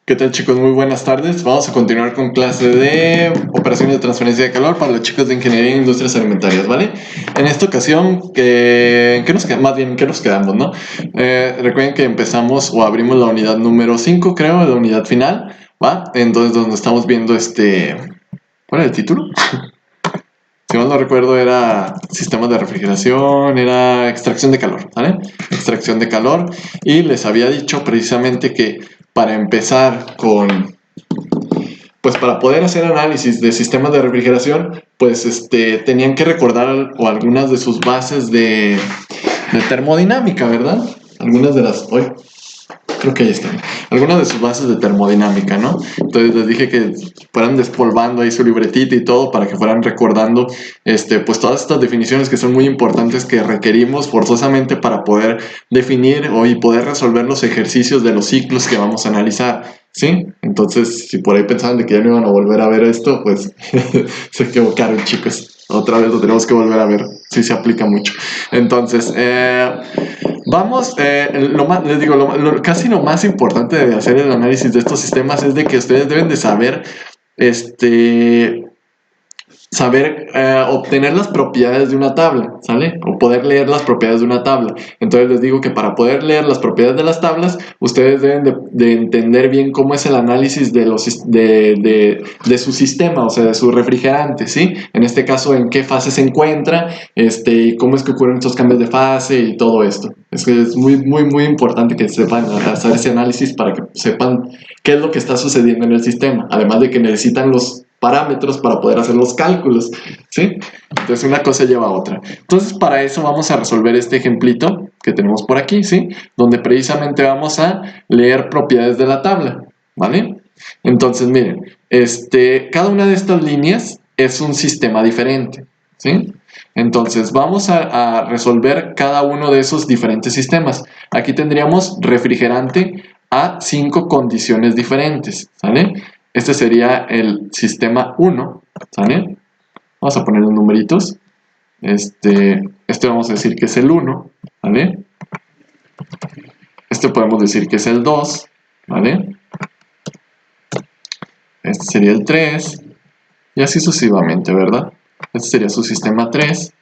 ¿Qué tal, chicos? Muy buenas tardes. Vamos a continuar con clase de operaciones de transferencia de calor para los chicos de Ingeniería e Industrias Alimentarias, ¿vale? En esta ocasión, ¿qué nos queda? Más bien, ¿en qué nos quedamos, no? Recuerden que empezamos o abrimos la unidad número 5, creo, la unidad final, ¿va? Entonces, donde estamos viendo ¿cuál era el título? Si mal no recuerdo, era sistemas de refrigeración, era extracción de calor, ¿vale? Extracción de calor. Y les había dicho precisamente que para empezar pues para poder hacer análisis de sistemas de refrigeración, pues tenían que recordar o algunas de sus bases de termodinámica, ¿verdad? Algunas de las... Hoy creo que ahí están. Algunas de sus bases de termodinámica, ¿no? Entonces les dije que fueran despolvando ahí su libretita y todo para que fueran recordando pues todas estas definiciones que son muy importantes que requerimos forzosamente para poder definir y poder resolver los ejercicios de los ciclos que vamos a analizar, ¿sí? Entonces, si por ahí pensaban de que ya no iban a volver a ver esto, pues se equivocaron, chicos. Otra vez lo tenemos que volver a ver, sí se aplica mucho. Entonces, vamos, les digo, casi lo más importante de hacer el análisis de estos sistemas es de que ustedes deben de saber, obtener las propiedades de una tabla, ¿sale? O poder leer las propiedades de una tabla. Entonces les digo que para poder leer las propiedades de las tablas, ustedes deben de entender bien cómo es el análisis de su sistema, o sea, de su refrigerante, ¿sí? En este caso, en qué fase se encuentra, y cómo es que ocurren estos cambios de fase y todo esto. Es muy, muy, muy importante que sepan hacer ese análisis para que sepan qué es lo que está sucediendo en el sistema, además de que necesitan los parámetros para poder hacer los cálculos, ¿sí? Entonces una cosa lleva a otra. Entonces para eso vamos a resolver este ejemplito que tenemos por aquí, ¿sí? Donde precisamente vamos a leer propiedades de la tabla, ¿vale? Entonces miren, cada una de estas líneas es un sistema diferente, ¿sí? Entonces vamos a resolver cada uno de esos diferentes sistemas. Aquí tendríamos refrigerante a 5 condiciones diferentes, ¿sale? Este sería el sistema 1, ¿sale? Vamos a poner los numeritos. Vamos a decir que es el 1, ¿vale? Podemos decir que es el 2, ¿vale? Este sería el 3, y así sucesivamente, ¿verdad? Este sería su sistema 3,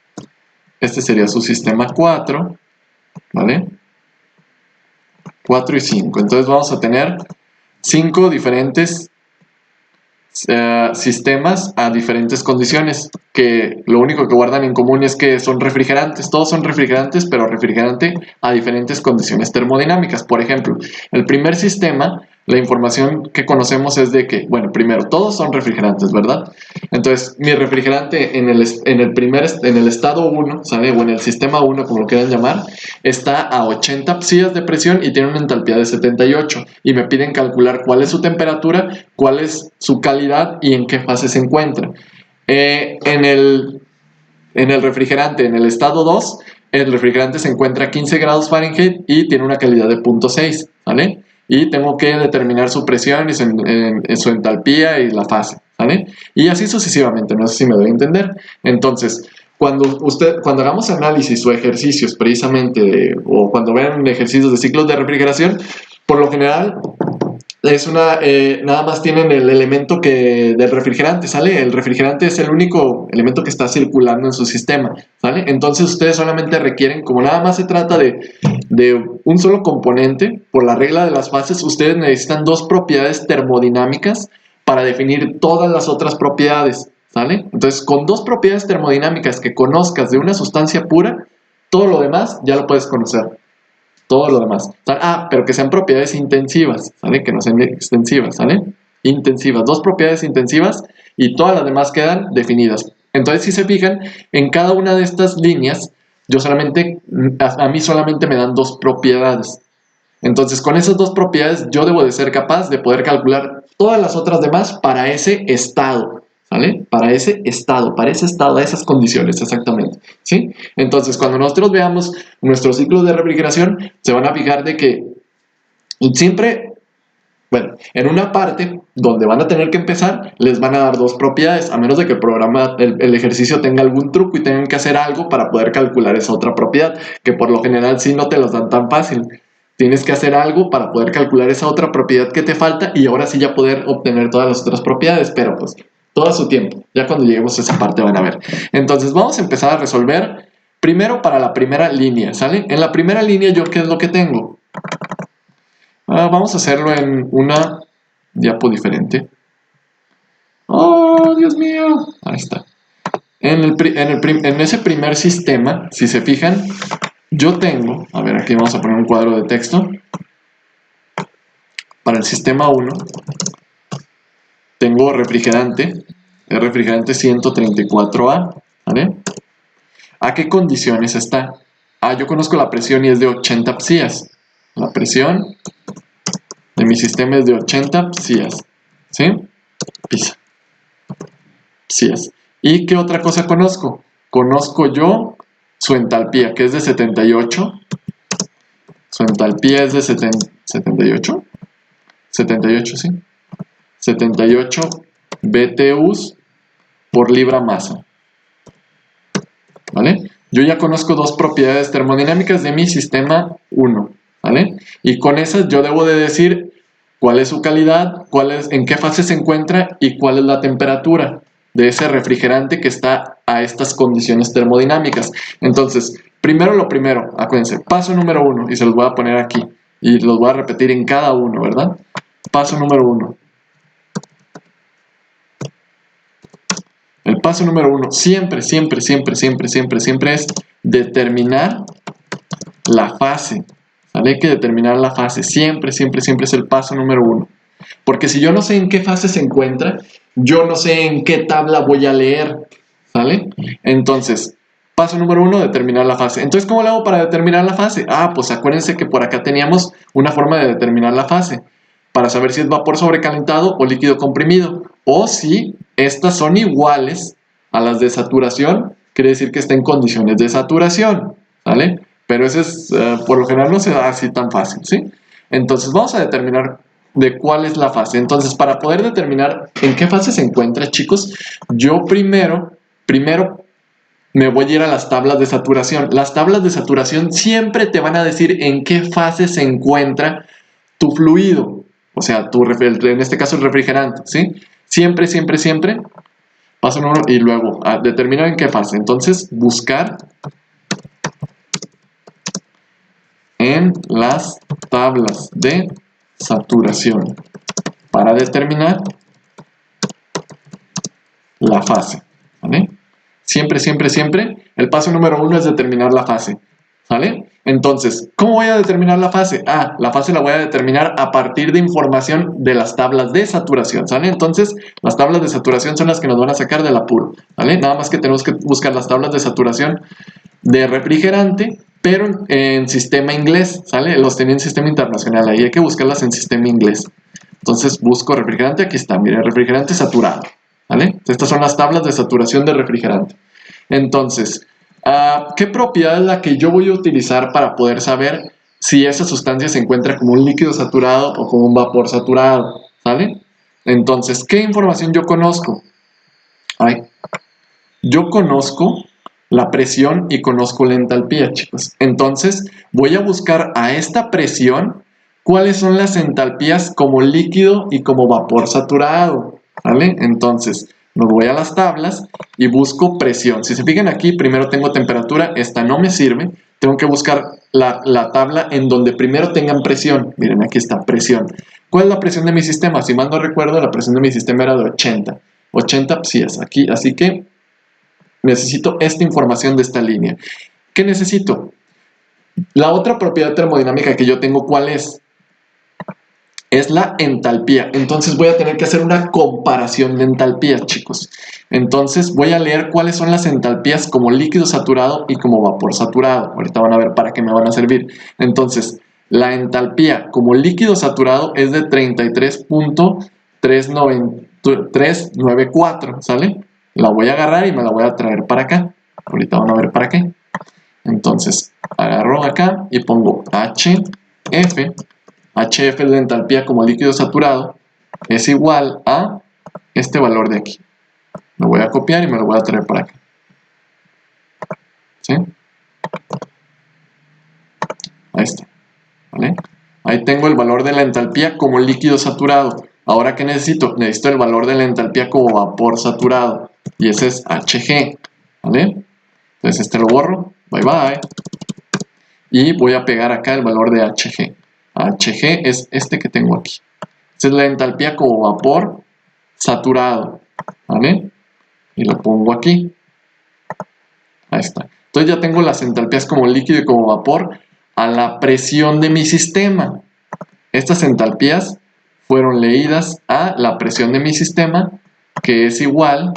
este sería su sistema 4, ¿vale? 4 y 5. Entonces vamos a tener 5 diferentes sistemas a diferentes condiciones, que lo único que guardan en común es que son refrigerantes. Todos son refrigerantes, pero refrigerante a diferentes condiciones termodinámicas. Por ejemplo, el primer sistema, la información que conocemos es de que, bueno, primero, todos son refrigerantes, ¿verdad? Entonces, mi refrigerante en el estado 1, ¿sabe? O en el sistema 1, como lo quieran llamar, está a 80 psias de presión y tiene una entalpía de 78. Y me piden calcular cuál es su temperatura, cuál es su calidad y en qué fase se encuentra. En el refrigerante, en el estado 2, el refrigerante se encuentra a 15 grados Fahrenheit y tiene una calidad de 0.6, ¿vale? Y tengo que determinar su presión y su entalpía y la fase, ¿vale? Y así sucesivamente, no sé si me doy a entender. Entonces, cuando hagamos análisis o ejercicios precisamente, o cuando vean ejercicios de ciclos de refrigeración, por lo general nada más tienen el elemento del refrigerante, ¿sale? El refrigerante es el único elemento que está circulando en su sistema, ¿sale? Entonces ustedes solamente requieren, como nada más se trata de un solo componente, por la regla de las fases, ustedes necesitan 2 propiedades termodinámicas para definir todas las otras propiedades, ¿sale? Entonces, con 2 propiedades termodinámicas que conozcas de una sustancia pura, todo lo demás ya lo puedes conocer. Todo lo demás. Pero que sean propiedades intensivas, ¿sale? Que no sean extensivas, ¿sale? Intensivas. 2 propiedades intensivas y todas las demás quedan definidas. Entonces, si se fijan, en cada una de estas líneas, a mí solamente me dan 2 propiedades. Entonces, con esas 2 propiedades, yo debo de ser capaz de poder calcular todas las otras demás para ese estado, ¿vale? Para ese estado, a esas condiciones, exactamente, ¿sí? Entonces, cuando nosotros veamos nuestro ciclo de refrigeración, se van a fijar de que siempre, bueno, en una parte donde van a tener que empezar, les van a dar 2 propiedades, a menos de que el ejercicio tenga algún truco y tengan que hacer algo para poder calcular esa otra propiedad, que por lo general sí no te las dan tan fácil. Tienes que hacer algo para poder calcular esa otra propiedad que te falta y ahora sí ya poder obtener todas las otras propiedades, pero pues todo a su tiempo. Ya cuando lleguemos a esa parte van a ver. Entonces vamos a empezar a resolver primero para la primera línea, ¿sale? En la primera línea yo ¿qué es lo que tengo? Vamos a hacerlo en una diapo diferente. ¡Oh, Dios mío! Ahí está. En ese primer sistema, si se fijan, yo tengo, a ver, aquí vamos a poner un cuadro de texto. Para el sistema 1, tengo refrigerante, el refrigerante 134A, ¿vale? ¿A qué condiciones está? Yo conozco la presión y es de 80 psias. La presión de mi sistema es de 80 psias, ¿sí? Psias. ¿Y qué otra cosa conozco? Conozco yo su entalpía, que es de 78. Su entalpía es de 78. 78, sí. 78 BTUs por libra masa. ¿Vale? Yo ya conozco dos propiedades termodinámicas de mi sistema 1. ¿Vale? Y con esas yo debo de decir cuál es su calidad, en qué fase se encuentra y cuál es la temperatura de ese refrigerante que está a estas condiciones termodinámicas. Entonces, primero lo primero, acuérdense, paso número 1, y se los voy a poner aquí, y los voy a repetir en cada uno, ¿verdad? Paso número 1. El paso número 1, siempre es determinar la fase. ¿Vale? Hay que determinar la fase. Siempre es el paso número 1. Porque si yo no sé en qué fase se encuentra, yo no sé en qué tabla voy a leer. ¿Vale? Entonces, paso número 1, determinar la fase. Entonces, ¿cómo lo hago para determinar la fase? Pues acuérdense que por acá teníamos una forma de determinar la fase. Para saber si es vapor sobrecalentado o líquido comprimido. O si estas son iguales a las de saturación, quiere decir que está en condiciones de saturación. ¿Vale? Pero eso es, por lo general no se da así tan fácil, ¿sí? Entonces vamos a determinar de cuál es la fase. Entonces, para poder determinar en qué fase se encuentra, chicos, yo primero me voy a ir a las tablas de saturación. Las tablas de saturación siempre te van a decir en qué fase se encuentra tu fluido, o sea, en este caso el refrigerante, ¿sí? Siempre, paso número y luego determinar en qué fase. Entonces, buscar en las tablas de saturación para determinar la fase, ¿vale? Siempre, el paso número 1 es determinar la fase, ¿vale? Entonces, ¿cómo voy a determinar la fase? La fase la voy a determinar a partir de información de las tablas de saturación, ¿sale? Entonces, las tablas de saturación son las que nos van a sacar del apuro, ¿vale? Nada más que tenemos que buscar las tablas de saturación de refrigerante, pero en sistema inglés, ¿sale? Los tenía en sistema internacional, ahí hay que buscarlas en sistema inglés. Entonces busco refrigerante, aquí está, miren, refrigerante saturado, ¿vale? Estas son las tablas de saturación de refrigerante. Entonces, ¿qué propiedad es la que yo voy a utilizar para poder saber si esa sustancia se encuentra como un líquido saturado o como un vapor saturado? ¿Sale? Entonces, ¿qué información yo conozco? Yo conozco la presión y conozco la entalpía, chicos. Entonces, voy a buscar a esta presión cuáles son las entalpías como líquido y como vapor saturado, ¿vale? Entonces, me voy a las tablas y busco presión. Si se fijan aquí, primero tengo temperatura, esta no me sirve. Tengo que buscar la tabla en donde primero tengan presión. Miren, aquí está, presión. ¿Cuál es la presión de mi sistema? Si mal no recuerdo, la presión de mi sistema era de 80. 80 psias, aquí, así que necesito esta información de esta línea. ¿Qué necesito? La otra propiedad termodinámica que yo tengo, ¿cuál es? Es la entalpía. Entonces voy a tener que hacer una comparación de entalpías, chicos. Entonces voy a leer cuáles son las entalpías como líquido saturado y como vapor saturado. Ahorita van a ver para qué me van a servir. Entonces, la entalpía como líquido saturado es de 33.394, ¿sale? La voy a agarrar y me la voy a traer para acá. Ahorita van a ver para qué. Entonces, agarro acá y pongo HF. HF es la entalpía como líquido saturado. Es igual a este valor de aquí. Lo voy a copiar y me lo voy a traer para acá. ¿Sí? Ahí está. ¿Vale? Ahí tengo el valor de la entalpía como líquido saturado. Ahora, ¿qué necesito? Necesito el valor de la entalpía como vapor saturado. Y ese es Hg, ¿vale? Entonces este lo borro. Bye bye. Y voy a pegar acá el valor de Hg. Hg es este que tengo aquí. Esta es la entalpía como vapor saturado, ¿vale? Y lo pongo aquí. Ahí está. Entonces ya tengo las entalpías como líquido y como vapor a la presión de mi sistema. Estas entalpías fueron leídas a la presión de mi sistema, que es igual,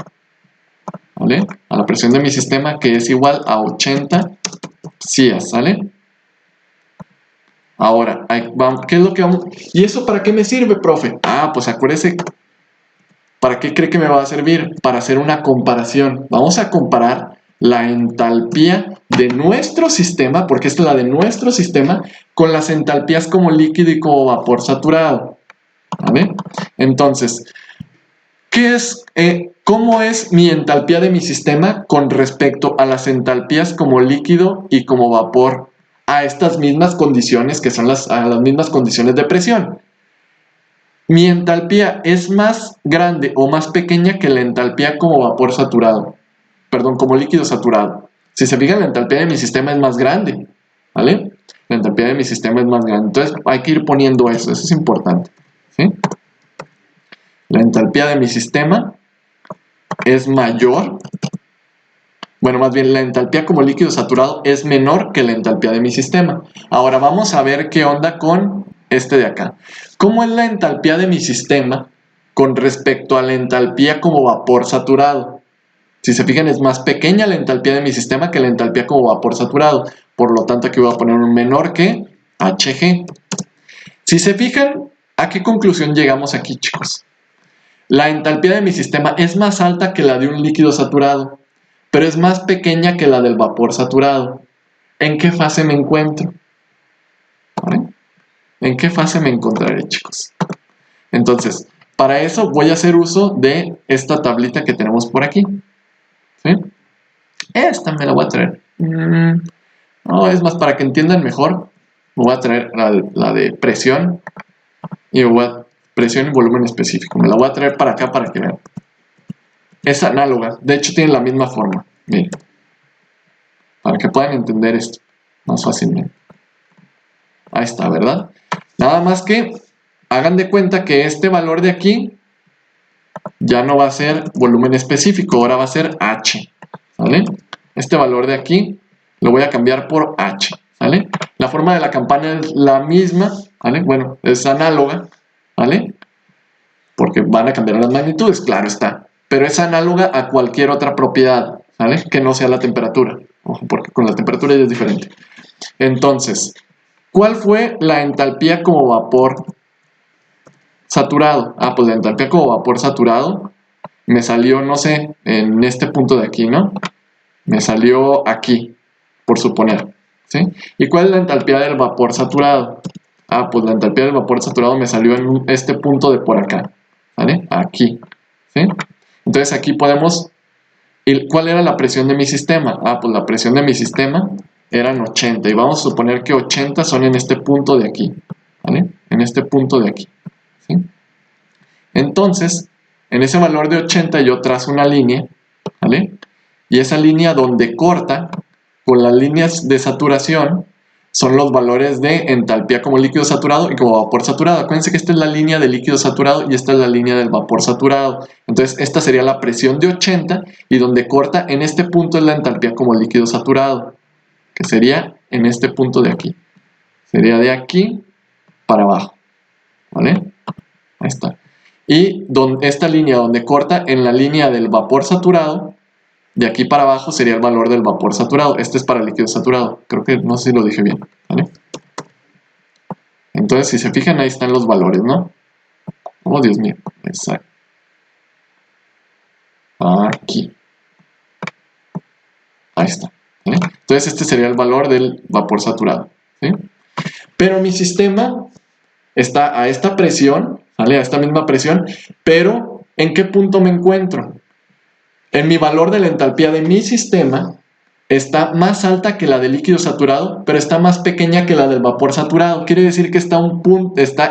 ¿vale? A la presión de mi sistema, que es igual a 80 psias, ¿sale? Ahora, ¿qué es lo que vamos? ¿Y eso para qué me sirve, profe? Ah, pues acuérdese, ¿para qué cree que me va a servir? Para hacer una comparación. Vamos a comparar la entalpía de nuestro sistema, porque esta es la de nuestro sistema, con las entalpías como líquido y como vapor saturado. ¿Vale? Entonces, ¿cómo es mi entalpía de mi sistema con respecto a las entalpías como líquido y como vapor a estas mismas condiciones que son las mismas condiciones de presión? Mi entalpía es más grande o más pequeña que la entalpía como vapor saturado. Perdón, como líquido saturado. Si se fijan, la entalpía de mi sistema es más grande. ¿Vale? La entalpía de mi sistema es más grande. Entonces hay que ir poniendo eso es importante. ¿Sí? La entalpía de mi sistema es mayor. Bueno, más bien la entalpía como líquido saturado es menor que la entalpía de mi sistema. Ahora vamos a ver qué onda con este de acá. ¿Cómo es la entalpía de mi sistema con respecto a la entalpía como vapor saturado? Si se fijan, es más pequeña la entalpía de mi sistema que la entalpía como vapor saturado. Por lo tanto, aquí voy a poner un menor que Hg. Si se fijan, ¿a qué conclusión llegamos aquí, chicos? La entalpía de mi sistema es más alta que la de un líquido saturado, pero es más pequeña que la del vapor saturado. ¿En qué fase me encuentro? ¿Vale? ¿En qué fase me encontraré, chicos? Entonces, para eso voy a hacer uso de esta tablita que tenemos por aquí. ¿Sí? Esta me la voy a traer. No, es más, para que entiendan mejor, me voy a traer la de presión y presión y volumen específico. Me la voy a traer para acá para que vean. Es análoga, de hecho tiene la misma forma. Miren, para que puedan entender esto más fácilmente. Ahí está, ¿verdad? Nada más que hagan de cuenta que este valor de aquí ya no va a ser volumen específico, ahora va a ser H, ¿vale? Este valor de aquí lo voy a cambiar por H, ¿vale? La forma de la campana es la misma, ¿vale? Bueno, es análoga, ¿vale? Porque van a cambiar las magnitudes, claro está. Pero es análoga a cualquier otra propiedad, ¿vale? Que no sea la temperatura. Ojo, porque con la temperatura ya es diferente. Entonces, ¿cuál fue la entalpía como vapor saturado? Ah, pues la entalpía como vapor saturado me salió, no sé, en este punto de aquí, ¿no? Me salió aquí, por suponer, ¿sí? ¿Y cuál es la entalpía del vapor saturado? Ah, pues la entalpía del vapor saturado me salió en este punto de por acá, ¿vale? Aquí, ¿sí? Entonces aquí podemos... ¿Cuál era la presión de mi sistema? Ah, pues la presión de mi sistema eran 80 y vamos a suponer que 80 son en este punto de aquí, ¿vale? En este punto de aquí, ¿sí? Entonces, en ese valor de 80 yo trazo una línea, ¿vale? Y esa línea donde corta con las líneas de saturación son los valores de entalpía como líquido saturado y como vapor saturado. Acuérdense que esta es la línea de líquido saturado y esta es la línea del vapor saturado. Entonces esta sería la presión de 80 y donde corta en este punto es la entalpía como líquido saturado, que sería en este punto de aquí. Sería de aquí para abajo, ¿vale? Ahí está. Y esta línea donde corta en la línea del vapor saturado, de aquí para abajo sería el valor del vapor saturado. Este es para líquido saturado. Creo que no sé si lo dije bien, ¿vale? Entonces, si se fijan, ahí están los valores, ¿no? Oh, Dios mío. Exacto. Aquí. Ahí está, ¿vale? Entonces, este sería el valor del vapor saturado, ¿sí? Pero mi sistema está a esta presión, ¿vale? A esta misma presión, pero ¿en qué punto me encuentro? En mi valor de la entalpía de mi sistema está más alta que la del líquido saturado, pero está más pequeña que la del vapor saturado. Quiere decir que está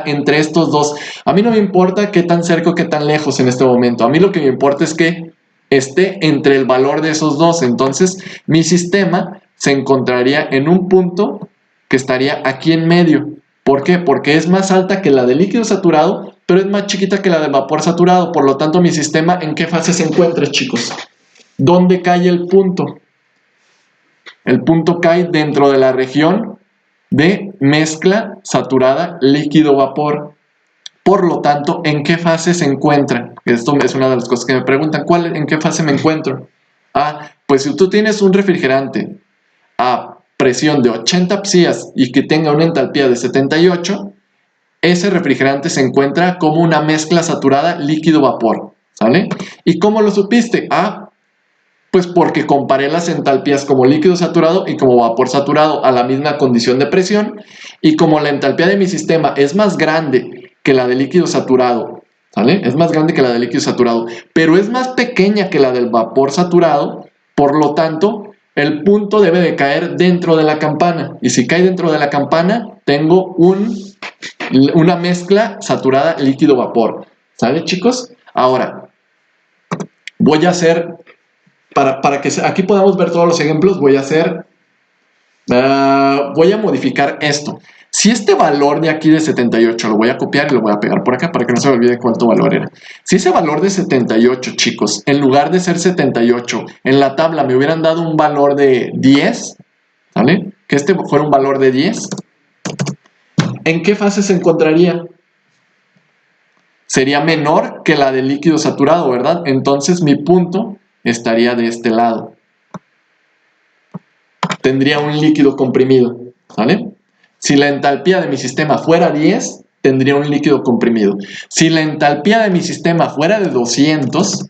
entre estos dos. A mí no me importa qué tan cerca o qué tan lejos en este momento. A mí lo que me importa es que esté entre el valor de esos dos. Entonces, mi sistema se encontraría en un punto que estaría aquí en medio. ¿Por qué? Porque es más alta que la del líquido saturado, pero es más chiquita que la del vapor saturado. Por lo tanto, mi sistema, ¿en qué fase se encuentra, chicos? ¿Dónde cae el punto? El punto cae dentro de la región de mezcla saturada líquido-vapor. Por lo tanto, ¿en qué fase se encuentra? Esto es una de las cosas que me preguntan. ¿En qué fase me encuentro? Pues si tú tienes un refrigerante a presión de 80 psias y que tenga una entalpía de 78, ese refrigerante se encuentra como una mezcla saturada líquido-vapor. ¿Sale? ¿Y cómo lo supiste? Pues porque comparé las entalpías como líquido saturado y como vapor saturado a la misma condición de presión, y como la entalpía de mi sistema es más grande que la de líquido saturado, ¿sale? Es más grande que la de líquido saturado, pero es más pequeña que la del vapor saturado, por lo tanto, el punto debe de caer dentro de la campana, y si cae dentro de la campana, tengo una mezcla saturada líquido-vapor, ¿sale, chicos? Ahora, voy a hacer... Para que aquí podamos ver todos los ejemplos, voy a modificar esto. Si este valor de aquí de 78 lo voy a copiar y lo voy a pegar por acá para que no se me olvide cuánto valor era. Si ese valor de 78, chicos, en lugar de ser 78, en la tabla me hubieran dado un valor de 10, ¿vale? Que este fuera un valor de 10, ¿en qué fase se encontraría? Sería menor que la del líquido saturado, ¿verdad? Entonces mi punto estaría de este lado. Tendría un líquido comprimido, ¿vale? Si la entalpía de mi sistema fuera 10, tendría un líquido comprimido. Si la entalpía de mi sistema fuera de 200,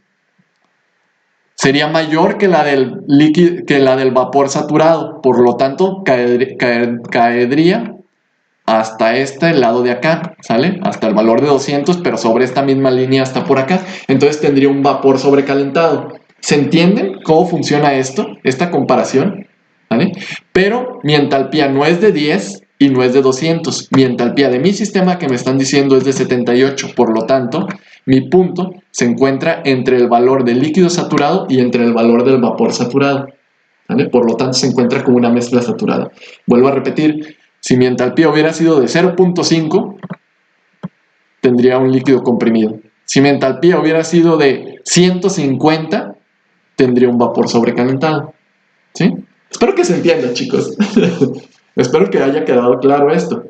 sería mayor que la del vapor saturado. Por lo tanto, caería hasta este lado de acá, ¿sale? Hasta el valor de 200, pero sobre esta misma línea hasta por acá. Entonces tendría un vapor sobrecalentado. ¿Se entiende cómo funciona esto? Esta comparación, ¿vale? Pero mi entalpía no es de 10 y no es de 200. Mi entalpía de mi sistema que me están diciendo es de 78. Por lo tanto, mi punto se encuentra entre el valor del líquido saturado y entre el valor del vapor saturado, ¿vale? Por lo tanto, se encuentra como una mezcla saturada. Vuelvo a repetir. Si mi entalpía hubiera sido de 0.5, tendría un líquido comprimido. Si mi entalpía hubiera sido de 150, tendría un vapor sobrecalentado. ¿Sí? Espero que se entienda, chicos. Espero que haya quedado claro esto.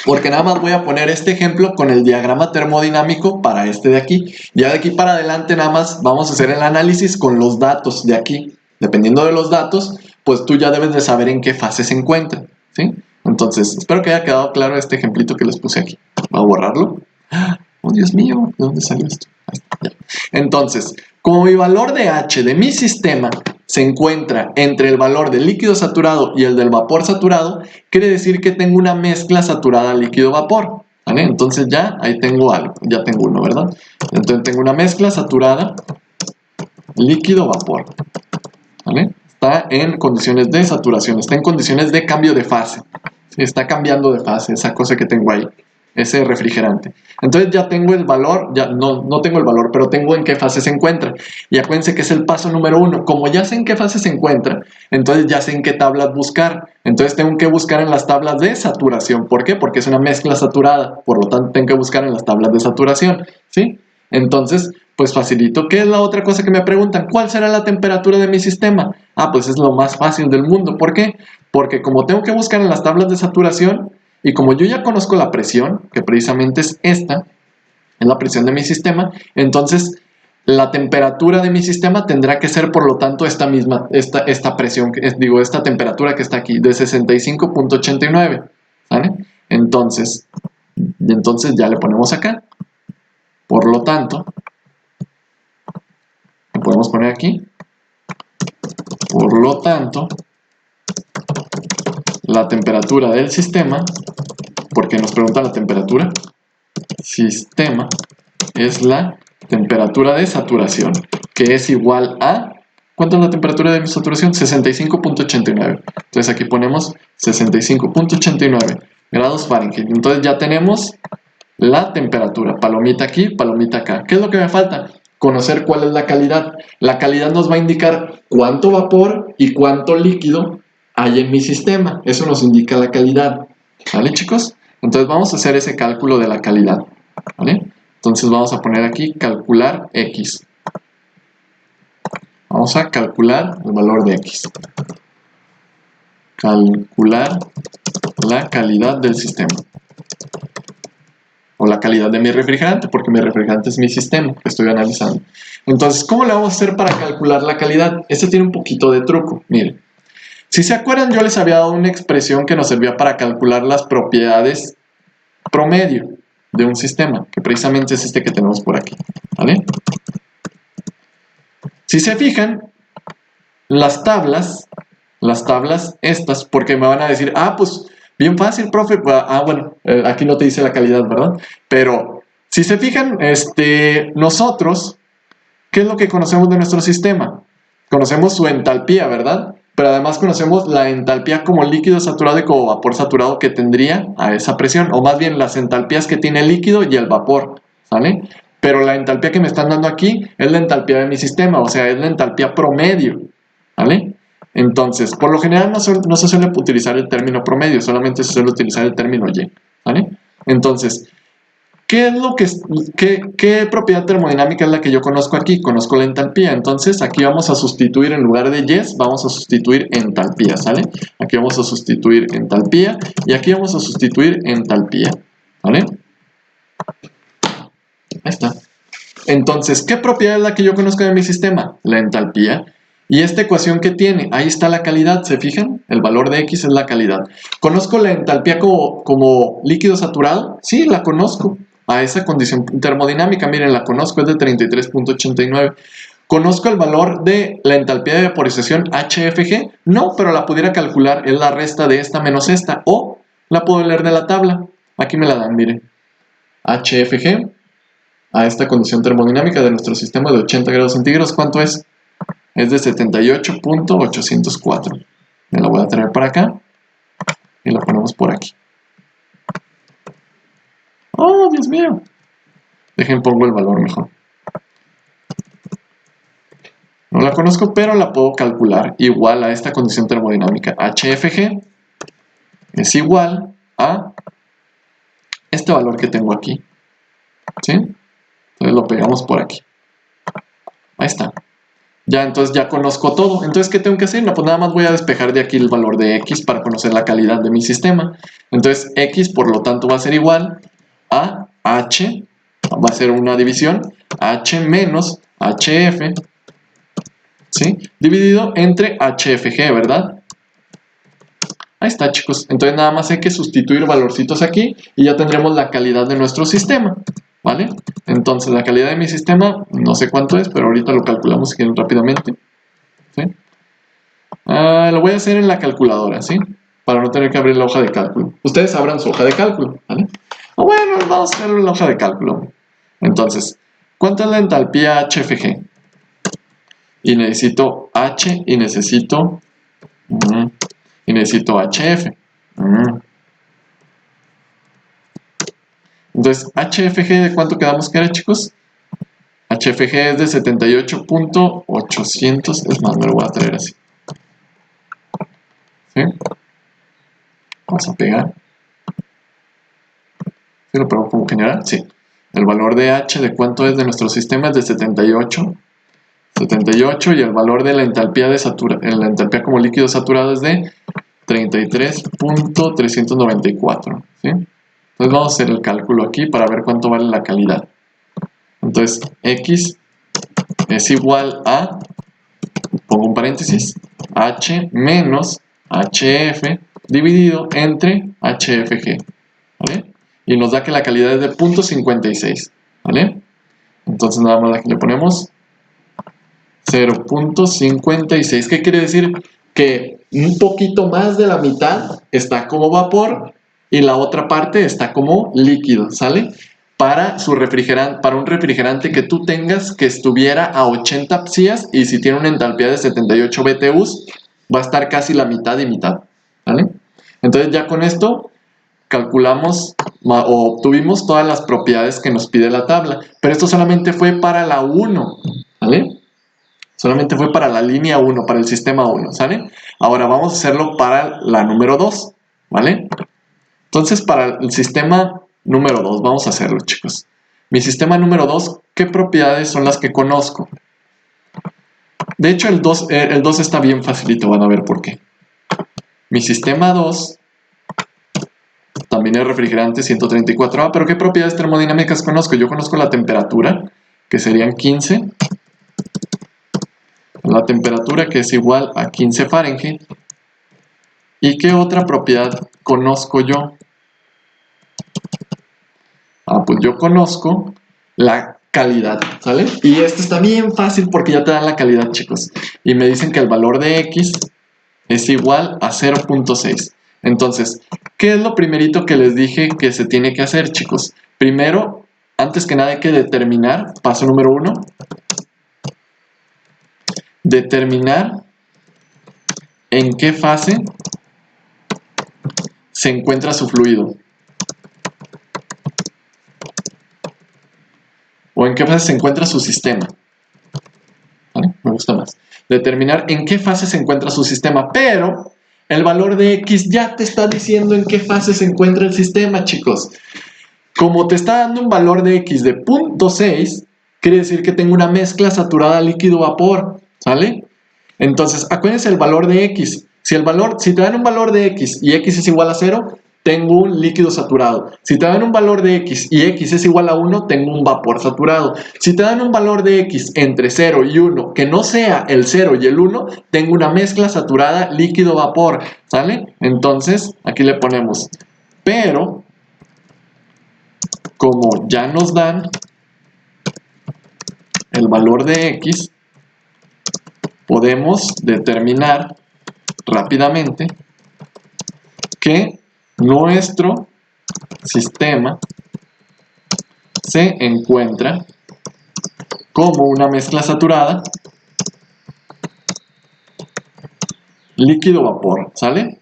Porque nada más voy a poner este ejemplo con el diagrama termodinámico para este de aquí. Ya de aquí para adelante nada más vamos a hacer el análisis con los datos de aquí. Dependiendo de los datos, pues tú ya debes de saber en qué fase se encuentra, ¿sí? Entonces, espero que haya quedado claro este ejemplito que les puse aquí. Voy a borrarlo. Oh, Dios mío, ¿de dónde salió esto? Ahí está, ya. Entonces, como mi valor de H de mi sistema se encuentra entre el valor del líquido saturado y el del vapor saturado, quiere decir que tengo una mezcla saturada líquido-vapor, ¿vale? Entonces ya ahí tengo algo, ya tengo uno, ¿verdad? Entonces tengo una mezcla saturada líquido-vapor, ¿vale? Está en condiciones de saturación, está en condiciones de cambio de fase. ¿Sí? Está cambiando de fase esa cosa que tengo ahí, ese refrigerante. Entonces ya tengo el valor, ya no tengo el valor, pero tengo en qué fase se encuentra. Y acuérdense que es el paso número 1. Como ya sé en qué fase se encuentra, entonces ya sé en qué tablas buscar. Entonces tengo que buscar en las tablas de saturación. ¿Por qué? Porque es una mezcla saturada. Por lo tanto, tengo que buscar en las tablas de saturación. ¿Sí? Entonces, pues facilito. ¿Qué es la otra cosa que me preguntan? ¿Cuál será la temperatura de mi sistema? Pues es lo más fácil del mundo. ¿Por qué? Porque como tengo que buscar en las tablas de saturación, y como yo ya conozco la presión, que precisamente es esta, es la presión de mi sistema, entonces la temperatura de mi sistema tendrá que ser, por lo tanto, esta presión, esta temperatura que está aquí, de 65.89, ¿vale? Entonces ya le ponemos acá. Por lo tanto, lo podemos poner aquí. Por lo tanto, la temperatura del sistema, porque nos pregunta la temperatura, sistema es la temperatura de saturación, que es igual a... ¿Cuánto es la temperatura de mi saturación? 65.89. Entonces aquí ponemos 65.89 grados Fahrenheit. Entonces ya tenemos la temperatura. Palomita aquí, palomita acá. ¿Qué es lo que me falta? Conocer cuál es la calidad. La calidad nos va a indicar cuánto vapor y cuánto líquido hay en mi sistema. Eso nos indica la calidad. ¿Vale, chicos? Entonces vamos a hacer ese cálculo de la calidad. ¿Vale? Entonces vamos a poner aquí calcular X. Vamos a calcular el valor de X. Calcular la calidad del sistema. O la calidad de mi refrigerante, porque mi refrigerante es mi sistema que estoy analizando. Entonces, ¿cómo le vamos a hacer para calcular la calidad? Este tiene un poquito de truco. Miren, si se acuerdan, yo les había dado una expresión que nos servía para calcular las propiedades promedio de un sistema, que precisamente es este que tenemos por aquí. ¿Vale? Si se fijan, las tablas estas, porque me van a decir, pues bien fácil, profe. Bueno, aquí no te dice la calidad, ¿verdad? Pero si se fijan, nosotros, ¿qué es lo que conocemos de nuestro sistema? Conocemos su entalpía, ¿verdad? Pero además conocemos la entalpía como líquido saturado y como vapor saturado que tendría a esa presión, o más bien las entalpías que tiene el líquido y el vapor, ¿sale? Pero la entalpía que me están dando aquí es la entalpía de mi sistema, o sea, es la entalpía promedio, ¿vale? Entonces, por lo general no se suele utilizar el término promedio, solamente se suele utilizar el término Y, ¿vale? Entonces, ¿qué propiedad termodinámica es la que yo conozco aquí? Conozco la entalpía, entonces aquí vamos a sustituir en lugar de yes, vamos a sustituir entalpía, ¿sale? Aquí vamos a sustituir entalpía y aquí vamos a sustituir entalpía, ¿vale? Ahí está. Entonces, ¿qué propiedad es la que yo conozco de mi sistema? La entalpía. ¿Y esta ecuación qué tiene? Ahí está la calidad, ¿se fijan? El valor de X es la calidad. ¿Conozco la entalpía como líquido saturado? Sí, la conozco. A esa condición termodinámica, miren, la conozco, es de 33.89. ¿Conozco el valor de la entalpía de vaporización HFG? No, pero la pudiera calcular, es la resta de esta menos esta, o la puedo leer de la tabla. Aquí me la dan, miren. HFG a esta condición termodinámica de nuestro sistema de 80 grados centígrados, ¿cuánto es? Es de 78.804. Me la voy a traer para acá y la ponemos por aquí. ¡Oh, Dios mío! Dejen, pongo el valor mejor. No la conozco, pero la puedo calcular igual a esta condición termodinámica. HFG es igual a este valor que tengo aquí. ¿Sí? Entonces lo pegamos por aquí. Ahí está. Ya, entonces ya conozco todo. Entonces, ¿qué tengo que hacer? No, pues nada más voy a despejar de aquí el valor de X para conocer la calidad de mi sistema. Entonces, X, por lo tanto, va a ser igual a H, va a ser una división, H menos HF, ¿sí? Dividido entre HFG, ¿verdad? Ahí está, chicos. Entonces, nada más hay que sustituir valorcitos aquí y ya tendremos la calidad de nuestro sistema, ¿vale? Entonces, la calidad de mi sistema, no sé cuánto es, pero ahorita lo calculamos si quieren rápidamente. ¿Sí? Lo voy a hacer en la calculadora, ¿sí? Para no tener que abrir la hoja de cálculo. Ustedes abran su hoja de cálculo, ¿vale? Bueno, vamos a hacerlo en la hoja de cálculo. Entonces, ¿cuánto es la entalpía HFG? Y necesito H y necesito HF. Entonces, HFG, ¿de cuánto quedamos que era, chicos? HFG es de 78.800. Es más, me lo voy a traer así. ¿Sí? Vamos a pegar. ¿Sí lo pego como general? Sí. El valor de H de cuánto es de nuestro sistema es de 78 y el valor de la entalpía la entalpía como líquido saturado es de 33.394. ¿Sí? Entonces vamos a hacer el cálculo aquí para ver cuánto vale la calidad. Entonces X es igual a, pongo un paréntesis, H menos HF dividido entre HFG. ¿Vale? Y nos da que la calidad es de 0.56. ¿Vale? Entonces nada más aquí le ponemos 0.56. ¿Qué quiere decir? Que un poquito más de la mitad está como vapor y la otra parte está como líquido, ¿sale? para un refrigerante que tú tengas que estuviera a 80 psias y si tiene una entalpía de 78 BTUs, va a estar casi la mitad y mitad, ¿vale? Entonces ya con esto calculamos o obtuvimos todas las propiedades que nos pide la tabla, pero esto solamente fue para la 1, ¿vale? Solamente fue para la línea 1, para el sistema 1, ¿sale? Ahora vamos a hacerlo para la número 2, ¿vale? Entonces para el sistema número 2, vamos a hacerlo, chicos. Mi sistema número 2, ¿qué propiedades son las que conozco? De hecho, el 2 está bien facilito, van a ver por qué. Mi sistema 2 también es refrigerante 134A, pero ¿qué propiedades termodinámicas conozco? Yo conozco la temperatura, que serían 15. La temperatura, que es igual a 15 Fahrenheit. ¿Y qué otra propiedad conozco yo? Pues yo conozco la calidad, ¿sale? Y esto está bien fácil porque ya te dan la calidad, chicos. Y me dicen que el valor de X es igual a 0.6. Entonces, ¿qué es lo primerito que les dije que se tiene que hacer, chicos? Primero, antes que nada hay que determinar, paso número 1, determinar en qué fase se encuentra su fluido. O en qué fase se encuentra su sistema. ¿Vale? Me gusta más. Determinar en qué fase se encuentra su sistema, pero el valor de X ya te está diciendo en qué fase se encuentra el sistema, chicos. Como te está dando un valor de X de 0.6, quiere decir que tengo una mezcla saturada líquido-vapor, ¿sale? Entonces, acuérdense el valor de X. Si te dan un valor de X y X es igual a 0, tengo un líquido saturado. Si te dan un valor de X y X es igual a 1, tengo un vapor saturado. Si te dan un valor de X entre 0 y 1, que no sea el 0 y el 1, tengo una mezcla saturada líquido-vapor, ¿sale? Entonces, aquí le ponemos, pero, como ya nos dan el valor de X, podemos determinar rápidamente que nuestro sistema se encuentra como una mezcla saturada líquido-vapor, ¿sale?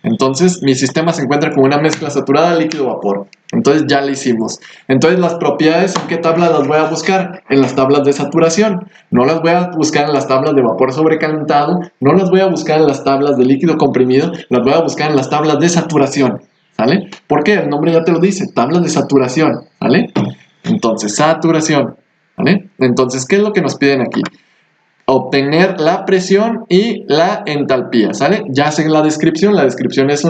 Entonces mi sistema se encuentra como una mezcla saturada líquido-vapor. Entonces ya lo hicimos. Entonces las propiedades, ¿en qué tabla las voy a buscar? En las tablas de saturación. No las voy a buscar en las tablas de vapor sobrecalentado, no las voy a buscar en las tablas de líquido comprimido, las voy a buscar en las tablas de saturación, ¿sale? ¿Por qué? El nombre ya te lo dice, tablas de saturación, ¿vale? Entonces, saturación, ¿vale? Entonces, ¿qué es lo que nos piden aquí? Obtener la presión y la entalpía, ¿sale? Ya sé la descripción es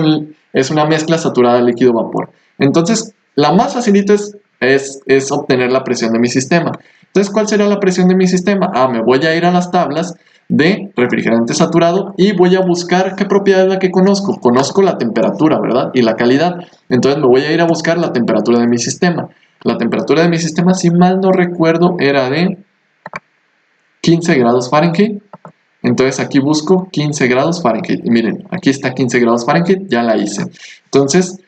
una mezcla saturada líquido-vapor. Entonces, la más facilita es obtener la presión de mi sistema. Entonces, ¿cuál será la presión de mi sistema? Me voy a ir a las tablas de refrigerante saturado y voy a buscar qué propiedad es la que conozco. Conozco la temperatura, ¿verdad? Y la calidad. Entonces, me voy a ir a buscar la temperatura de mi sistema. La temperatura de mi sistema, si mal no recuerdo, era de 15 grados Fahrenheit. Entonces aquí busco 15 grados Fahrenheit. Y miren, aquí está 15 grados Fahrenheit, ya la hice. Entonces,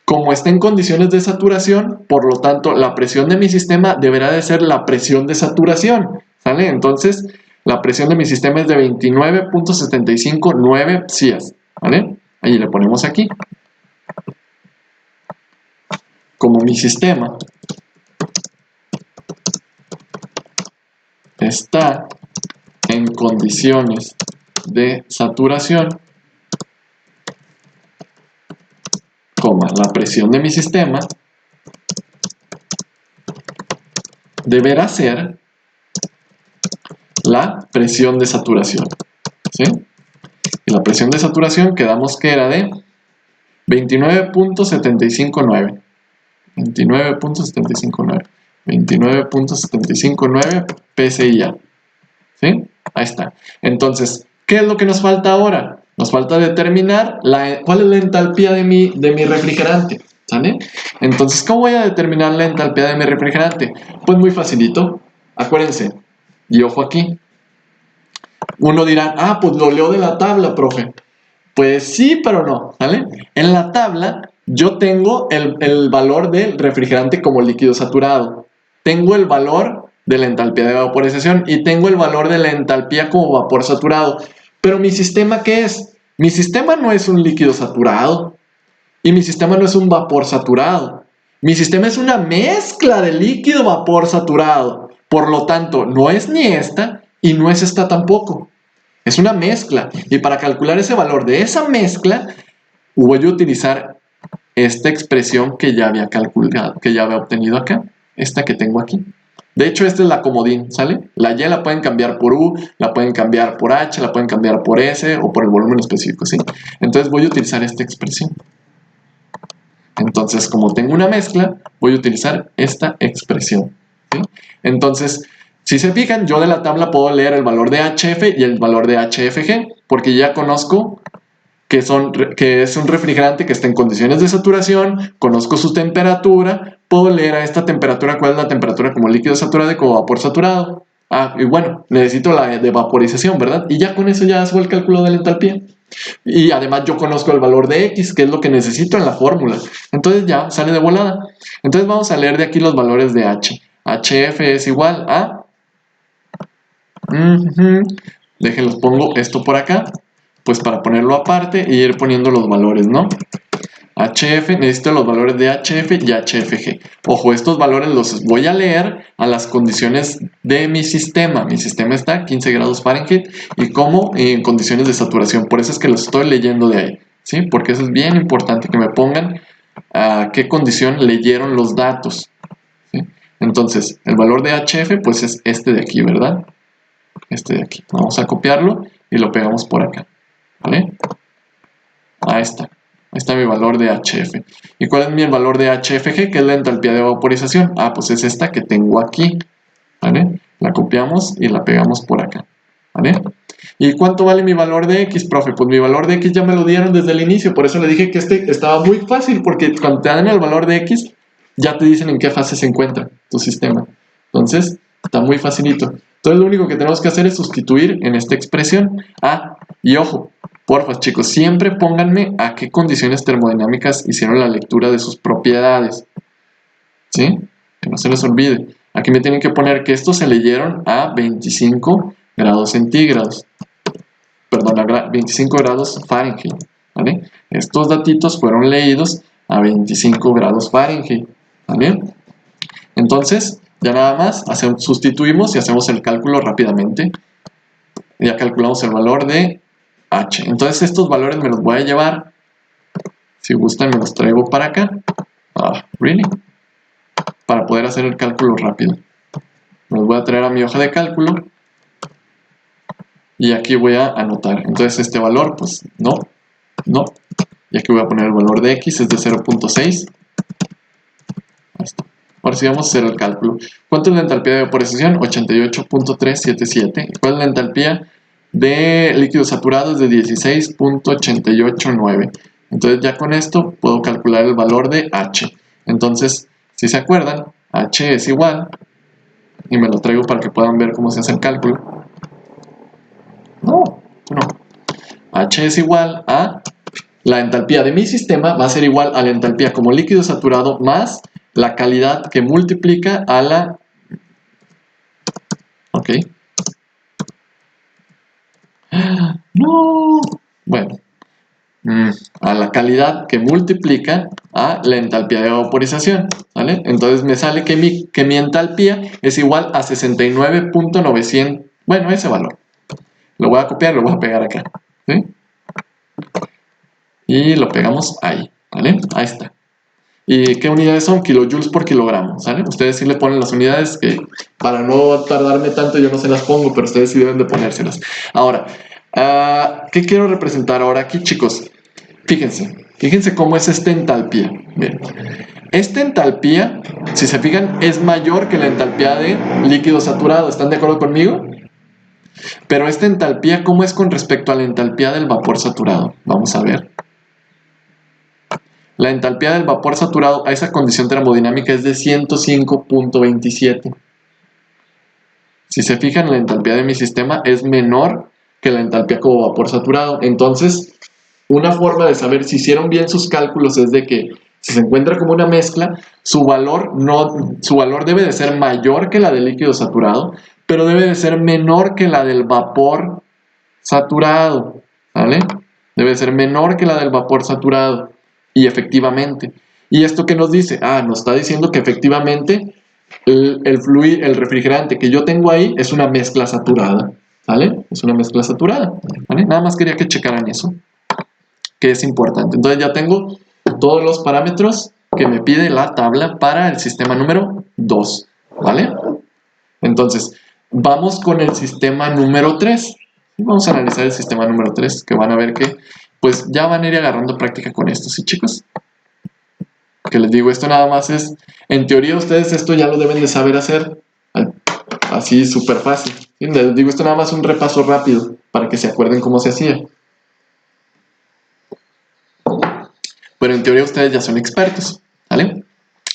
como está en condiciones de saturación, por lo tanto, la presión de mi sistema deberá de ser la presión de saturación, ¿sale? Entonces, la presión de mi sistema es de 29.759 psias, ¿vale? Ahí le ponemos aquí. Como mi sistema está en condiciones de saturación, la presión de mi sistema deberá ser la presión de saturación, ¿sí? Y la presión de saturación quedamos que era de 29.759. 29.759 PSI. ¿Sí? Ahí está. Entonces, ¿qué es lo que nos falta ahora? Nos falta determinar cuál es la entalpía de mi refrigerante, ¿sale? Entonces, ¿cómo voy a determinar la entalpía de mi refrigerante? Pues muy facilito. Acuérdense, y ojo aquí. Uno dirá, pues lo leo de la tabla, profe. Pues sí, pero no, ¿vale? En la tabla yo tengo el valor del refrigerante como líquido saturado, tengo el valor de la entalpía de vaporización y tengo el valor de la entalpía como vapor saturado. Pero mi sistema, ¿qué es? Mi sistema no es un líquido saturado y mi sistema no es un vapor saturado. Mi sistema es una mezcla de líquido vapor saturado. Por lo tanto, no es ni esta y no es esta tampoco. Es una mezcla. Y para calcular ese valor de esa mezcla, voy a utilizar esta expresión que ya había calculado, que ya había obtenido acá, esta que tengo aquí. De hecho, esta es la comodín, ¿sale? La Y la pueden cambiar por U, la pueden cambiar por H, la pueden cambiar por S o por el volumen específico, ¿sí? Entonces voy a utilizar esta expresión. Entonces, como tengo una mezcla, voy a utilizar esta expresión, ¿sí? Entonces, si se fijan, yo de la tabla puedo leer el valor de HF y el valor de HFG, porque ya conozco que es un refrigerante que está en condiciones de saturación, conozco su temperatura, puedo leer a esta temperatura cuál es la temperatura como líquido saturado y como vapor saturado. Ah, y bueno, necesito la de vaporización, ¿verdad? Y ya con eso ya hago el cálculo de la entalpía. Y además yo conozco el valor de X, que es lo que necesito en la fórmula. Entonces ya sale de volada. Entonces vamos a leer de aquí los valores de H. HF es igual a... Déjenlos, pongo esto por acá, pues para ponerlo aparte e ir poniendo los valores, ¿no? HF, necesito los valores de HF y HFG. Ojo, estos valores los voy a leer a las condiciones de mi sistema. Mi sistema está a 15 grados Fahrenheit y como en condiciones de saturación. Por eso es que los estoy leyendo de ahí, ¿sí? Porque eso es bien importante que me pongan a qué condición leyeron los datos, ¿sí? Entonces, el valor de HF pues es este de aquí, ¿verdad? Este de aquí. Vamos a copiarlo y lo pegamos por acá, ¿vale? Ahí está. Ahí está mi valor de HF. ¿Y cuál es mi valor de HFG? Que es la entalpía de vaporización. Ah, pues es esta que tengo aquí, ¿vale? La copiamos y la pegamos por acá, ¿vale? ¿Y cuánto vale mi valor de X, profe? Pues mi valor de X ya me lo dieron desde el inicio, por eso le dije que este estaba muy fácil, porque cuando te dan el valor de X, ya te dicen en qué fase se encuentra tu sistema. Entonces, está muy facilito. Entonces, lo único que tenemos que hacer es sustituir en esta expresión. Ah, y ojo, porfa, chicos, siempre pónganme a qué condiciones termodinámicas hicieron la lectura de sus propiedades, ¿sí? Que no se les olvide. Aquí me tienen que poner que estos se leyeron a 25 grados centígrados. Perdón, a 25 grados Fahrenheit, ¿vale? Estos datitos fueron leídos a 25 grados Fahrenheit, ¿vale? Entonces, ya nada más sustituimos y hacemos el cálculo rápidamente. Ya calculamos el valor de H. Entonces, estos valores me los voy a llevar. Si gustan, me los traigo para acá. ¿Really? Para poder hacer el cálculo rápido. Me los voy a traer a mi hoja de cálculo. Y aquí voy a anotar. Entonces, este valor, pues, no. Y aquí voy a poner el valor de X, es de 0.6. Ahora sí vamos a hacer el cálculo. ¿Cuánto es la entalpía de vaporización? 88.377. ¿Cuál es la entalpía de líquido saturado? Es de 16.889. Entonces ya con esto puedo calcular el valor de H. Entonces, si se acuerdan, H es igual, y me lo traigo para que puedan ver cómo se hace el cálculo. No. H es igual a la entalpía de mi sistema, va a ser igual a la entalpía como líquido saturado más la calidad que multiplica a la... Ok. No. Bueno. A la calidad que multiplica a la entalpía de vaporización, ¿vale? Entonces me sale que mi entalpía es igual a 69.900. Bueno, ese valor. Lo voy a copiar, lo voy a pegar acá, ¿sí? Y lo pegamos ahí, ¿vale? Ahí está. ¿Y qué unidades son? Kilojoules por kilogramo, ¿sale? Ustedes sí le ponen las unidades, que para no tardarme tanto yo no se las pongo, pero ustedes sí deben de ponérselas. Ahora, ¿qué quiero representar ahora aquí, chicos? Fíjense cómo es esta entalpía. Bien. Esta entalpía, si se fijan, es mayor que la entalpía de líquido saturado. ¿Están de acuerdo conmigo? Pero esta entalpía, ¿cómo es con respecto a la entalpía del vapor saturado? Vamos a ver. La entalpía del vapor saturado a esa condición termodinámica es de 105.27. Si se fijan, la entalpía de mi sistema es menor que la entalpía como vapor saturado. Entonces, una forma de saber si hicieron bien sus cálculos es de que si se encuentra como una mezcla, su valor debe de ser mayor que la del líquido saturado, pero debe de ser menor que la del vapor saturado, ¿vale? Debe ser menor que la del vapor saturado, y efectivamente. ¿Y esto qué nos dice? Nos está diciendo que efectivamente el refrigerante que yo tengo ahí es una mezcla saturada, ¿vale? Es una mezcla saturada, ¿vale? Nada más quería que checaran eso, que es importante. Entonces ya tengo todos los parámetros que me pide la tabla para el sistema número 2, ¿vale? Entonces, vamos con el sistema número 3. Vamos a analizar el sistema número 3, que van a ver que pues ya van a ir agarrando práctica con esto, ¿sí, chicos? Que les digo, esto nada más es, en teoría ustedes esto ya lo deben de saber hacer, así súper fácil. ¿Sí? Les digo, esto nada más es un repaso rápido, para que se acuerden cómo se hacía. Pero en teoría ustedes ya son expertos, ¿vale?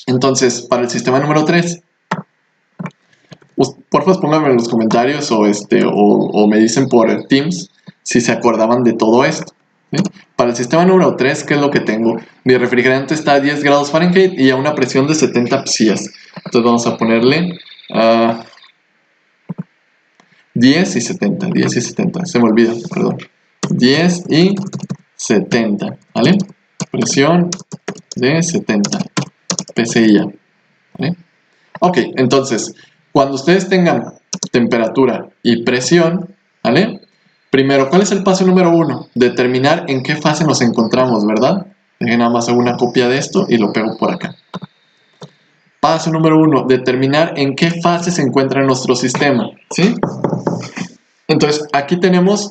Entonces, para el sistema número 3, por favor pónganme en los comentarios o me dicen por Teams si se acordaban de todo esto. ¿Sí? Para el sistema número 3, ¿qué es lo que tengo? Mi refrigerante está a 10 grados Fahrenheit y a una presión de 70 psias. Entonces vamos a ponerle 10 y 70, 10 y 70, se me olvida, perdón. 10 y 70, ¿vale? Presión de 70 psi, ¿vale? Ok, entonces, cuando ustedes tengan temperatura y presión, ¿vale? Primero, ¿cuál es el paso número 1? Determinar en qué fase nos encontramos, ¿verdad? Dejen nada más hago una copia de esto y lo pego por acá. Paso número 1, determinar en qué fase se encuentra nuestro sistema, ¿sí? Entonces, aquí tenemos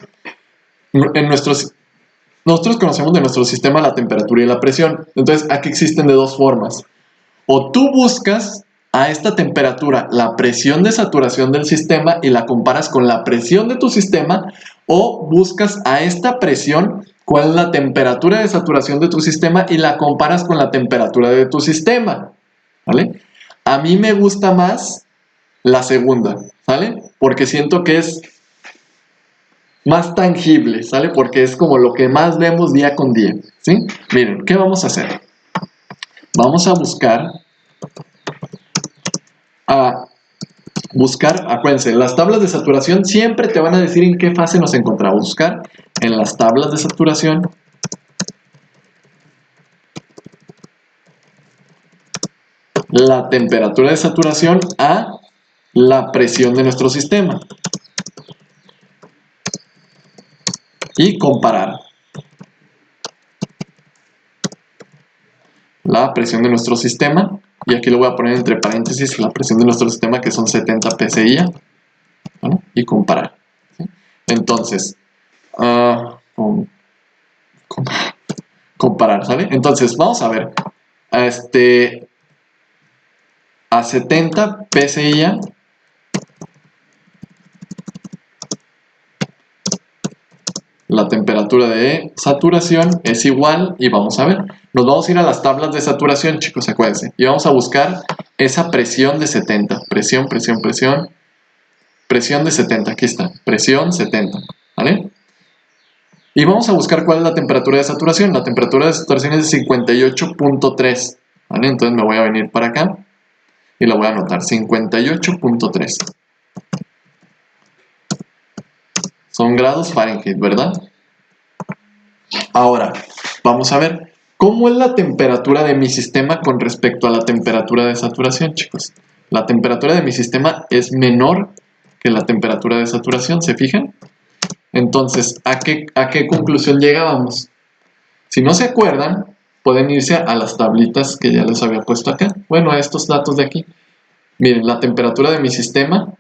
nosotros conocemos de nuestro sistema la temperatura y la presión. Entonces, aquí existen de dos formas. O tú buscas a esta temperatura la presión de saturación del sistema y la comparas con la presión de tu sistema, o buscas a esta presión cuál es la temperatura de saturación de tu sistema y la comparas con la temperatura de tu sistema, ¿vale? A mí me gusta más la segunda, ¿sale? Porque siento que es más tangible, ¿sale? Porque es como lo que más vemos día con día, ¿sí? Miren, ¿qué vamos a hacer? Vamos a buscar, acuérdense, las tablas de saturación siempre te van a decir en qué fase nos encontramos. Buscar en las tablas de saturación la temperatura de saturación a la presión de nuestro sistema y comparar la presión de nuestro sistema, y aquí lo voy a poner entre paréntesis la presión de nuestro sistema, que son 70 psi, ¿vale? Y comparar, ¿sí? Entonces comparar, ¿sale? Entonces vamos a ver a 70 psi la temperatura de saturación es igual, y vamos a ver, nos vamos a ir a las tablas de saturación, chicos, acuérdense, y vamos a buscar esa presión de 70, presión de 70, aquí está, presión 70, ¿vale? Y vamos a buscar cuál es la temperatura de saturación. La temperatura de saturación es de 58.3, ¿vale? Entonces me voy a venir para acá y la voy a anotar, 58.3. Son grados Fahrenheit, ¿verdad? Ahora, vamos a ver, ¿cómo es la temperatura de mi sistema con respecto a la temperatura de saturación, chicos? La temperatura de mi sistema es menor que la temperatura de saturación, ¿se fijan? Entonces, ¿a qué conclusión llegábamos? Si no se acuerdan, pueden irse a las tablitas que ya les había puesto acá. Bueno, a estos datos de aquí. Miren, la temperatura de mi sistema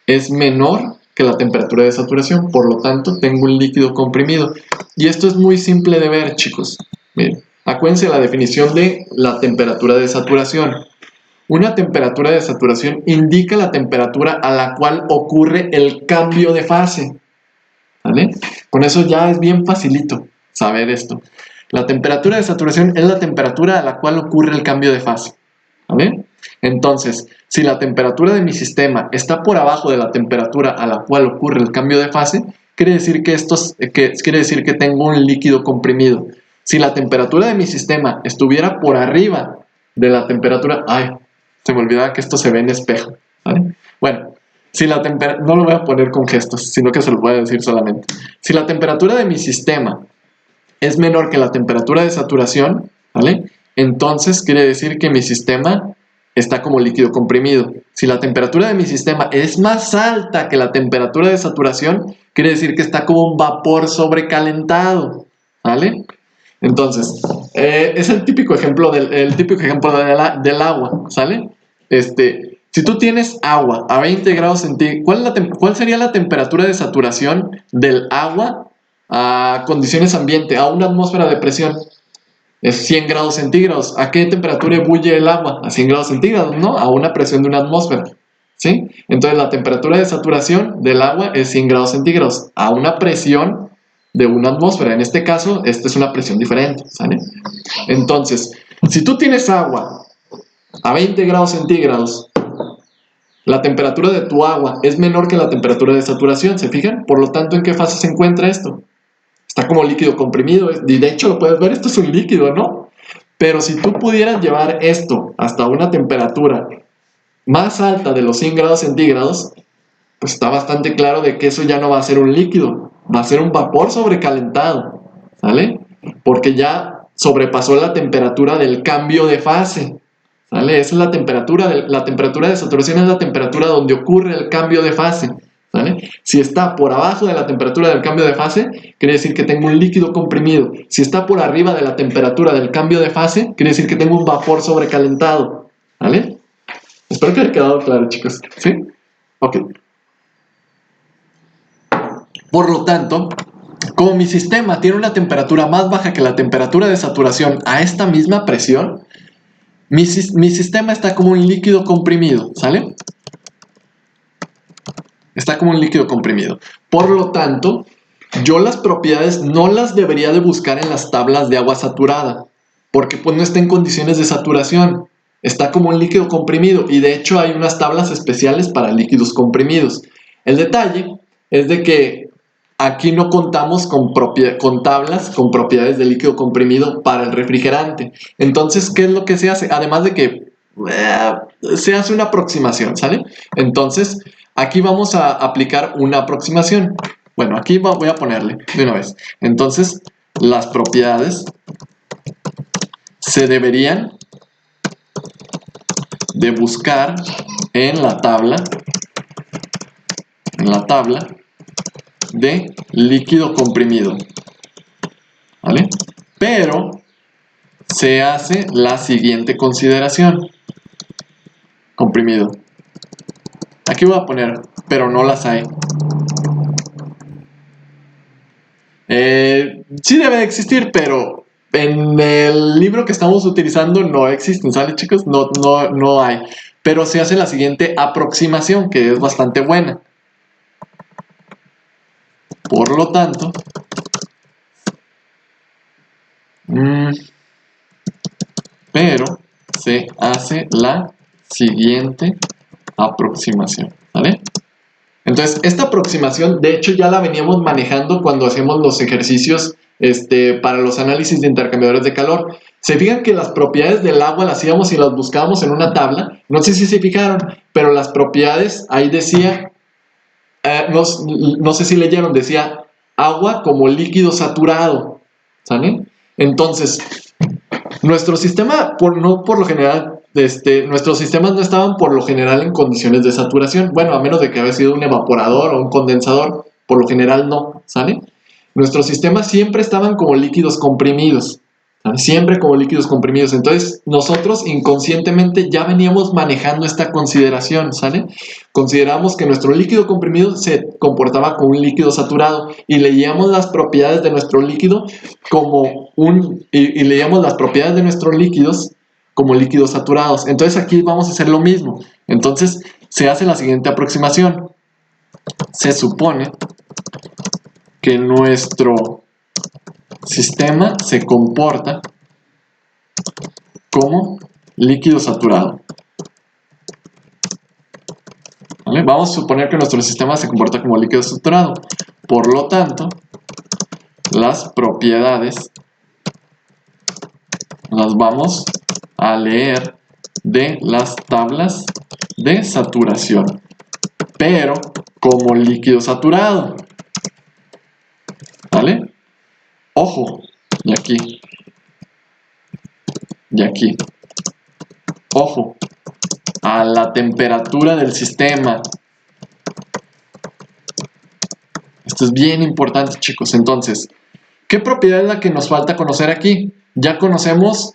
es menor que la temperatura de saturación, por lo tanto tengo un líquido comprimido. Y esto es muy simple de ver, chicos. Miren, acuérdense la definición de la temperatura de saturación. Una temperatura de saturación indica la temperatura a la cual ocurre el cambio de fase, ¿vale? Con eso ya es bien facilito saber esto. La temperatura de saturación es la temperatura a la cual ocurre el cambio de fase, ¿vale? Entonces, si la temperatura de mi sistema está por abajo de la temperatura a la cual ocurre el cambio de fase, quiere decir quiere decir que tengo un líquido comprimido. Si la temperatura de mi sistema estuviera por arriba de la temperatura... Ay, se me olvidaba que esto se ve en espejo, ¿vale? Bueno, si la temperatura... No lo voy a poner con gestos, sino que se lo voy a decir solamente. Si la temperatura de mi sistema es menor que la temperatura de saturación, ¿vale? Entonces quiere decir que mi sistema está como líquido comprimido. Si la temperatura de mi sistema es más alta que la temperatura de saturación, quiere decir que está como un vapor sobrecalentado, ¿vale? Entonces, es el típico ejemplo del agua, ¿sale? Si tú tienes agua a 20 grados centígrados, ¿cuál sería la temperatura de saturación del agua a condiciones ambiente, a una atmósfera de presión? Es 100 grados centígrados. ¿A qué temperatura ebulle el agua? A 100 grados centígrados, ¿no? A una presión de una atmósfera, ¿sí? Entonces la temperatura de saturación del agua es 100 grados centígrados a una presión de una atmósfera. En este caso, esta es una presión diferente, ¿sale? Entonces, si tú tienes agua a 20 grados centígrados, la temperatura de tu agua es menor que la temperatura de saturación, ¿se fijan? Por lo tanto, ¿en qué fase se encuentra esto? Está como líquido comprimido, y de hecho lo puedes ver, esto es un líquido, ¿no? Pero si tú pudieras llevar esto hasta una temperatura más alta de los 100 grados centígrados, pues está bastante claro de que eso ya no va a ser un líquido, va a ser un vapor sobrecalentado, ¿sale? Porque ya sobrepasó la temperatura del cambio de fase, ¿sale? Esa es la temperatura de saturación, es la temperatura donde ocurre el cambio de fase, ¿vale? Si está por abajo de la temperatura del cambio de fase, quiere decir que tengo un líquido comprimido. Si está por arriba de la temperatura del cambio de fase, quiere decir que tengo un vapor sobrecalentado, ¿vale? Espero que haya quedado claro, chicos, ¿sí? Ok. Por lo tanto, como mi sistema tiene una temperatura más baja que la temperatura de saturación a esta misma presión, mi sistema está como un líquido comprimido, ¿sale? Está como un líquido comprimido. Por lo tanto, yo las propiedades no las debería de buscar en las tablas de agua saturada, porque pues no está en condiciones de saturación. Está como un líquido comprimido y de hecho hay unas tablas especiales para líquidos comprimidos. El detalle es de que aquí no contamos con tablas con propiedades de líquido comprimido para el refrigerante. Entonces, ¿qué es lo que se hace? Además de que se hace una aproximación, ¿sale? Entonces, aquí vamos a aplicar una aproximación. Bueno, aquí voy a ponerle de una vez. Entonces, las propiedades se deberían de buscar en la tabla de líquido comprimido, ¿vale? Pero se hace la siguiente consideración. Comprimido. Aquí voy a poner, pero no las hay. Sí debe de existir, pero en el libro que estamos utilizando no existen, ¿sale, chicos? No hay. Pero se hace la siguiente aproximación, que es bastante buena. Por lo tanto, pero se hace la siguiente aproximación, ¿vale? Entonces, esta aproximación, de hecho, ya la veníamos manejando cuando hacemos los ejercicios para los análisis de intercambiadores de calor. Se fijan que las propiedades del agua las íbamos y las buscábamos en una tabla. No sé si se fijaron, pero las propiedades, ahí decía, no sé si leyeron, decía agua como líquido saturado, ¿sale? Entonces, nuestro sistema, por lo general, nuestros sistemas no estaban por lo general en condiciones de saturación. Bueno, a menos de que haya sido un evaporador o un condensador, por lo general no, ¿sale? Nuestros sistemas siempre estaban como líquidos comprimidos, ¿sale? Siempre como líquidos comprimidos. Entonces, nosotros inconscientemente ya veníamos manejando esta consideración, ¿sale? Consideramos que nuestro líquido comprimido se comportaba como un líquido saturado y leíamos las propiedades de nuestro líquido como y leíamos las propiedades de nuestros líquidos como líquidos saturados. Entonces aquí vamos a hacer lo mismo. Entonces se hace la siguiente aproximación. Se supone que nuestro sistema se comporta como líquido saturado. ¿Vale? Vamos a suponer que nuestro sistema se comporta como líquido saturado. Por lo tanto, las propiedades las vamos a leer de las tablas de saturación, pero como líquido saturado. ¿Vale? Ojo, y aquí. Y aquí. Ojo, a la temperatura del sistema. Esto es bien importante, chicos. Entonces, ¿qué propiedad es la que nos falta conocer aquí? Ya conocemos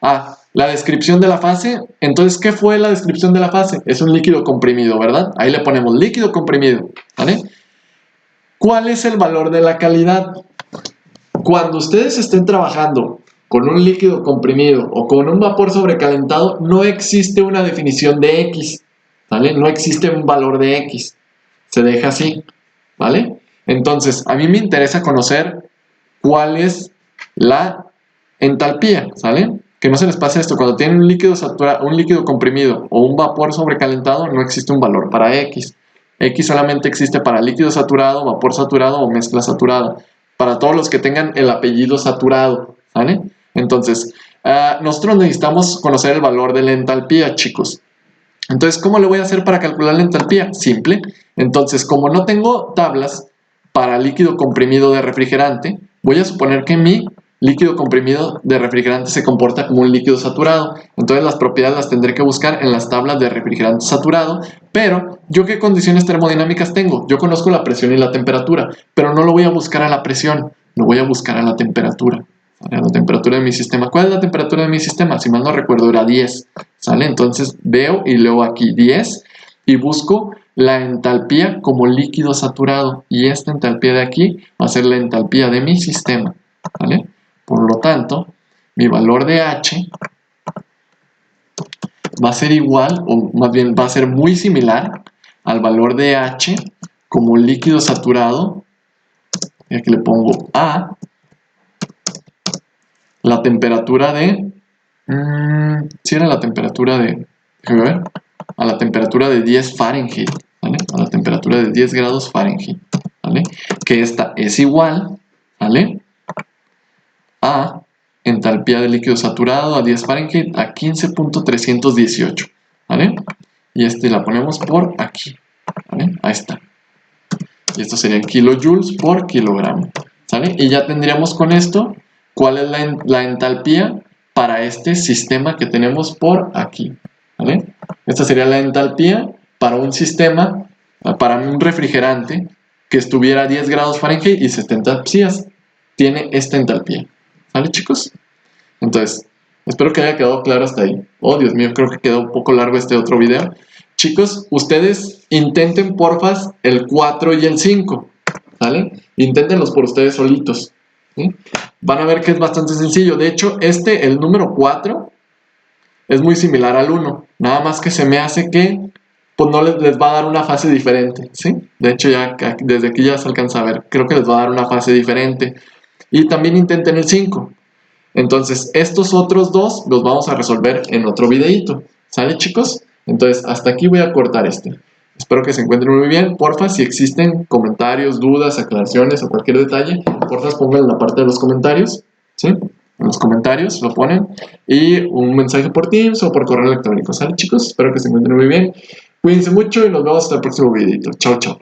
la descripción de la fase. Entonces, ¿qué fue la descripción de la fase? Es un líquido comprimido, ¿verdad? Ahí le ponemos líquido comprimido, ¿vale? ¿Cuál es el valor de la calidad? Cuando ustedes estén trabajando con un líquido comprimido o con un vapor sobrecalentado, no existe una definición de X, ¿vale? No existe un valor de X. Se deja así, ¿vale? Entonces, a mí me interesa conocer cuál es la entalpía, ¿sale? Que no se les pase esto. Cuando tienen un líquido comprimido o un vapor sobrecalentado, no existe un valor para X. X solamente existe para líquido saturado, vapor saturado o mezcla saturada. Para todos los que tengan el apellido saturado, ¿vale? Entonces, nosotros necesitamos conocer el valor de la entalpía, chicos. Entonces, ¿cómo le voy a hacer para calcular la entalpía? Simple. Entonces, como no tengo tablas para líquido comprimido de refrigerante, voy a suponer que mi líquido comprimido de refrigerante se comporta como un líquido saturado. Entonces, las propiedades las tendré que buscar en las tablas de refrigerante saturado. Pero, ¿yo qué condiciones termodinámicas tengo? Yo conozco la presión y la temperatura, pero no lo voy a buscar a la presión, lo voy a buscar a la temperatura. A la temperatura de mi sistema. ¿Cuál es la temperatura de mi sistema? Si mal no recuerdo era 10, ¿sale? Entonces veo y leo aquí 10 y busco la entalpía como líquido saturado, y esta entalpía de aquí va a ser la entalpía de mi sistema, ¿vale? Por lo tanto, mi valor de H va a ser igual, o más bien va a ser muy similar al valor de H como líquido saturado, y aquí le pongo A, la temperatura de... si era la temperatura de... déjame ver. A la temperatura de 10 Fahrenheit, ¿vale? A la temperatura de 10 grados Fahrenheit, ¿vale? Que esta es igual, ¿vale? A entalpía de líquido saturado a 10 Fahrenheit a 15.318, ¿vale? Y la ponemos por aquí, ¿vale? Ahí está. Y esto serían kilojoules por kilogramo, ¿sale? Y ya tendríamos con esto cuál es la entalpía para este sistema que tenemos por aquí, ¿vale? Esta sería la entalpía para un sistema, para un refrigerante que estuviera a 10 grados Fahrenheit y 70 psias. Tiene esta entalpía, ¿vale, chicos? Entonces, espero que haya quedado claro hasta ahí. Oh, Dios mío, creo que quedó un poco largo este otro video. Chicos, ustedes intenten porfas el 4 y el 5, ¿vale? Inténtenlos por ustedes solitos, ¿sí? Van a ver que es bastante sencillo. De hecho, el número 4, es muy similar al 1. Nada más que se me hace que pues no les va a dar una fase diferente, ¿sí? De hecho, ya desde aquí ya se alcanza a ver. Creo que les va a dar una fase diferente. Y también intenten el 5. Entonces, estos otros dos los vamos a resolver en otro videito. ¿Sale, chicos? Entonces, hasta aquí voy a cortar este. Espero que se encuentren muy bien. Porfa, si existen comentarios, dudas, aclaraciones o cualquier detalle, porfa, pongan en la parte de los comentarios, ¿sí? En los comentarios lo ponen. Y un mensaje por Teams o por correo electrónico. ¿Sale, chicos? Espero que se encuentren muy bien. Cuídense mucho y nos vemos hasta el próximo videito. Chao, chao.